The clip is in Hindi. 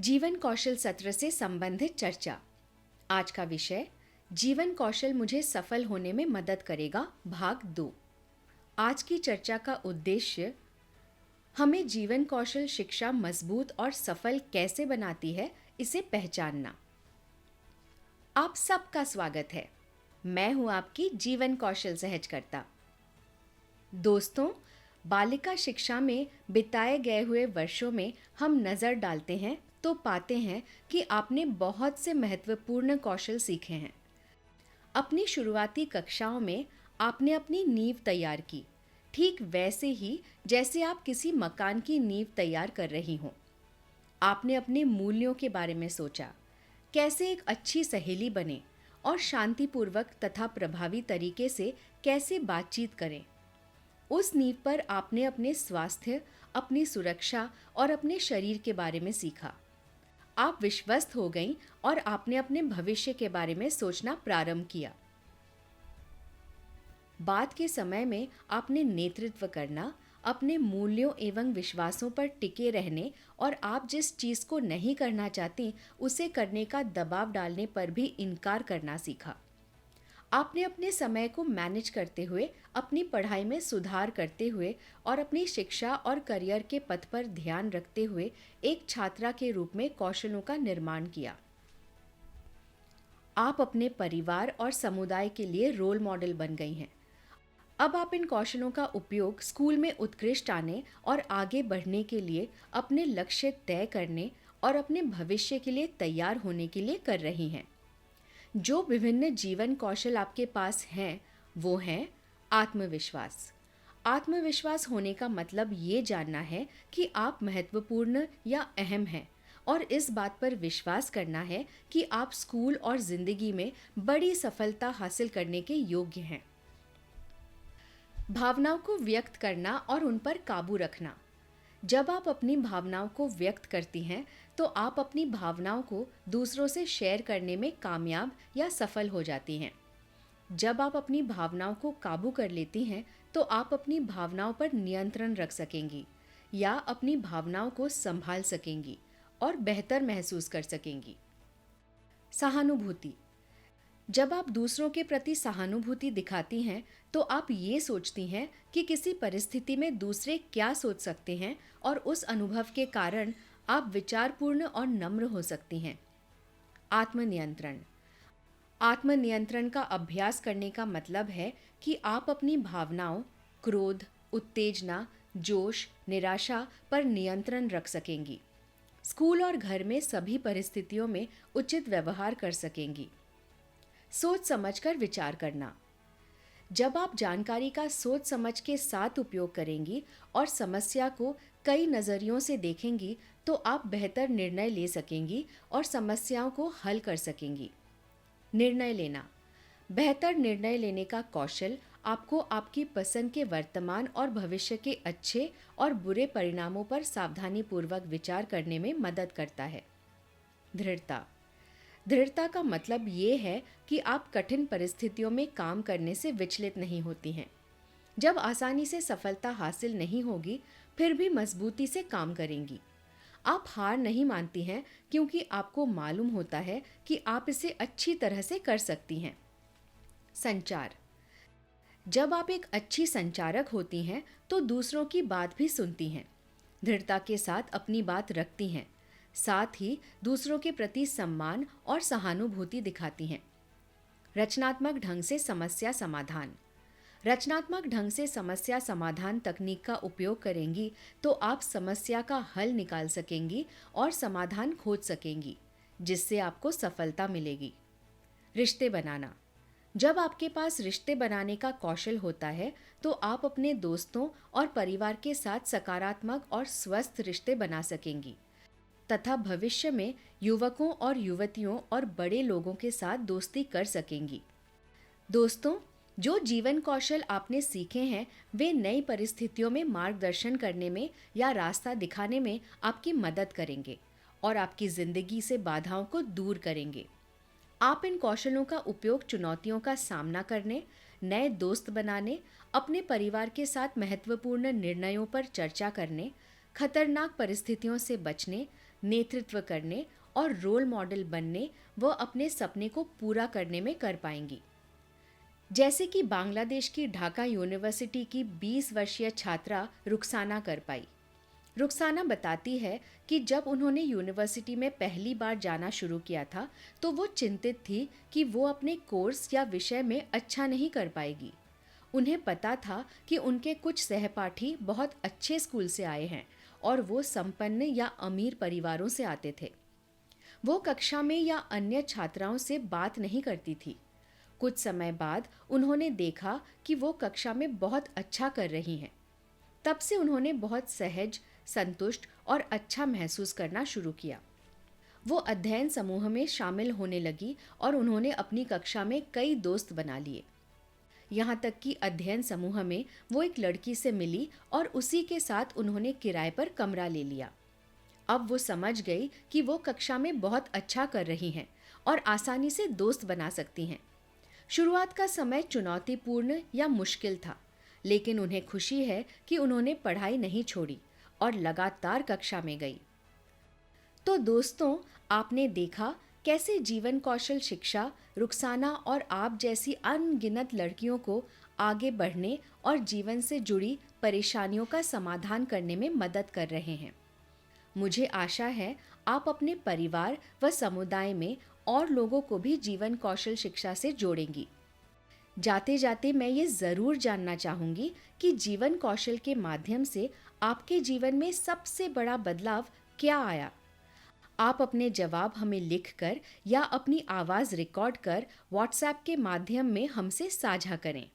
जीवन कौशल सत्र से संबंधित चर्चा। आज का विषय जीवन कौशल मुझे सफल होने में मदद करेगा, भाग 2। आज की चर्चा का उद्देश्य हमें जीवन कौशल शिक्षा मजबूत और सफल कैसे बनाती है, इसे पहचानना। आप सबका स्वागत है। मैं हूं आपकी जीवन कौशल सहजकर्ता। दोस्तों, बालिका शिक्षा में बिताए गए हुए वर्षों में हम नज़र डालते हैं तो पाते हैं कि आपने बहुत से महत्वपूर्ण कौशल सीखे हैं। अपनी शुरुआती कक्षाओं में आपने अपनी नींव तैयार की, ठीक वैसे ही जैसे आप किसी मकान की नींव तैयार कर रही हों। आपने अपने मूल्यों के बारे में सोचा, कैसे एक अच्छी सहेली बने और शांतिपूर्वक तथा प्रभावी तरीके से कैसे बातचीत करें। उस नींव पर आपने अपने स्वास्थ्य, अपनी सुरक्षा और अपने शरीर के बारे में सीखा। आप विश्वस्त हो गईं और आपने अपने भविष्य के बारे में सोचना प्रारंभ किया। बाद के समय में आपने नेतृत्व करना, अपने मूल्यों एवं विश्वासों पर टिके रहने और आप जिस चीज़ को नहीं करना चाहती उसे करने का दबाव डालने पर भी इनकार करना सीखा। आपने अपने समय को मैनेज करते हुए, अपनी पढ़ाई में सुधार करते हुए और अपनी शिक्षा और करियर के पथ पर ध्यान रखते हुए एक छात्रा के रूप में कौशलों का निर्माण किया। आप अपने परिवार और समुदाय के लिए रोल मॉडल बन गई हैं। अब आप इन कौशलों का उपयोग स्कूल में उत्कृष्ट आने और आगे बढ़ने के लिए, अपने लक्ष्य तय करने और अपने भविष्य के लिए तैयार होने के लिए कर रही हैं। जो विभिन्न जीवन कौशल आपके पास हैं, वो हैं आत्मविश्वास। आत्मविश्वास होने का मतलब ये जानना है कि आप महत्वपूर्ण या अहम हैं और इस बात पर विश्वास करना है कि आप स्कूल और जिंदगी में बड़ी सफलता हासिल करने के योग्य हैं। भावनाओं को व्यक्त करना और उन पर काबू रखना। जब आप अपनी भावनाओं को व्यक्त करती हैं तो आप अपनी भावनाओं को दूसरों से शेयर करने में कामयाब या सफल हो जाती हैं। जब आप अपनी भावनाओं को काबू कर लेती हैं तो आप अपनी भावनाओं पर नियंत्रण रख सकेंगी या अपनी भावनाओं को संभाल सकेंगी और बेहतर महसूस कर सकेंगी। सहानुभूति। जब आप दूसरों के प्रति सहानुभूति दिखाती हैं तो आप ये सोचती हैं कि किसी परिस्थिति में दूसरे क्या सोच सकते हैं और उस अनुभव के कारण आप विचारपूर्ण और नम्र हो सकती हैं। आत्मनियंत्रण। आत्मनियंत्रण का अभ्यास करने का मतलब है कि आप अपनी भावनाओं, क्रोध, उत्तेजना, जोश, निराशा पर नियंत्रण रख सकेंगी। स्कूल और घर में सभी परिस्थितियों में उचित व्यवहार कर सकेंगी। सोच समझकर विचार करना। जब आप जानकारी का सोच समझ के साथ उपयोग करेंगी और समस्या को कई नज़रियों से देखेंगी तो आप बेहतर निर्णय ले सकेंगी और समस्याओं को हल कर सकेंगी। निर्णय लेना। बेहतर निर्णय लेने का कौशल आपको आपकी पसंद के वर्तमान और भविष्य के अच्छे और बुरे परिणामों पर सावधानीपूर्वक विचार करने में मदद करता है। दृढ़ता। दृढ़ता का मतलब ये है कि आप कठिन परिस्थितियों में काम करने से विचलित नहीं होती हैं। जब आसानी से सफलता हासिल नहीं होगी, फिर भी मजबूती से काम करेंगी। आप हार नहीं मानती हैं क्योंकि आपको मालूम होता है कि आप इसे अच्छी तरह से कर सकती हैं। संचार। जब आप एक अच्छी संचारक होती हैं तो दूसरों की बात भी सुनती हैं, दृढ़ता के साथ अपनी बात रखती हैं, साथ ही दूसरों के प्रति सम्मान और सहानुभूति दिखाती हैं। रचनात्मक ढंग से समस्या समाधान। रचनात्मक ढंग से समस्या समाधान तकनीक का उपयोग करेंगी तो आप समस्या का हल निकाल सकेंगी और समाधान खोज सकेंगी, जिससे आपको सफलता मिलेगी। रिश्ते बनाना। जब आपके पास रिश्ते बनाने का कौशल होता है तो आप अपने दोस्तों और परिवार के साथ सकारात्मक और स्वस्थ रिश्ते बना सकेंगी तथा भविष्य में युवकों और युवतियों और बड़े लोगों के साथ दोस्ती कर सकेंगी। दोस्तों, जो जीवन कौशल आपने सीखे हैं वे नई परिस्थितियों में मार्गदर्शन करने में या रास्ता दिखाने में आपकी मदद करेंगे और आपकी जिंदगी से बाधाओं को दूर करेंगे। आप इन कौशलों का उपयोग चुनौतियों का सामना करने, नए दोस्त बनाने, अपने परिवार के साथ महत्वपूर्ण निर्णयों पर चर्चा करने, खतरनाक परिस्थितियों से बचने, नेतृत्व करने और रोल मॉडल बनने व अपने सपने को पूरा करने में कर पाएंगी। जैसे कि बांग्लादेश की ढाका यूनिवर्सिटी की 20 वर्षीय छात्रा रुखसाना कर पाई। रुखसाना बताती है कि जब उन्होंने यूनिवर्सिटी में पहली बार जाना शुरू किया था तो वो चिंतित थी कि वो अपने कोर्स या विषय में अच्छा नहीं कर पाएगी। उन्हें पता था कि उनके कुछ सहपाठी बहुत अच्छे स्कूल से आए हैं और वो संपन्न या अमीर परिवारों से आते थे। वो कक्षा में या अन्य छात्राओं से बात नहीं करती थी। कुछ समय बाद उन्होंने देखा कि वो कक्षा में बहुत अच्छा कर रही हैं। तब से उन्होंने बहुत सहज, संतुष्ट और अच्छा महसूस करना शुरू किया। वो अध्ययन समूह में शामिल होने लगी और उन्होंने अपनी कक्षा में कई दोस्त बना लिए। यहाँ तक कि अध्ययन समूह में वो एक लड़की से मिली और उसी के साथ उन्होंने किराए पर कमरा ले लिया। अब वो समझ गई कि वो कक्षा में बहुत अच्छा कर रही हैं और आसानी से दोस्त बना सकती हैं। शुरुआत का समय चुनौतीपूर्ण या मुश्किल था, लेकिन उन्हें खुशी है कि उन्होंने पढ़ाई नहीं छोड़ी और लगातार कक्षा में गई। तो दोस्तों, आपने देखा कैसे जीवन कौशल शिक्षा रुखसाना और आप जैसी अनगिनत लड़कियों को आगे बढ़ने और जीवन से जुड़ी परेशानियों का समाधान करने में मदद कर रहे हैं। मुझे आशा है आप अपने परिवार व समुदाय में और लोगों को भी जीवन कौशल शिक्षा से जोड़ेंगी। जाते जाते मैं ये ज़रूर जानना चाहूँगी कि जीवन कौशल के माध्यम से आपके जीवन में सबसे बड़ा बदलाव क्या आया। आप अपने जवाब हमें लिखकर या अपनी आवाज़ रिकॉर्ड कर व्हाट्सएप के माध्यम में हमसे साझा करें।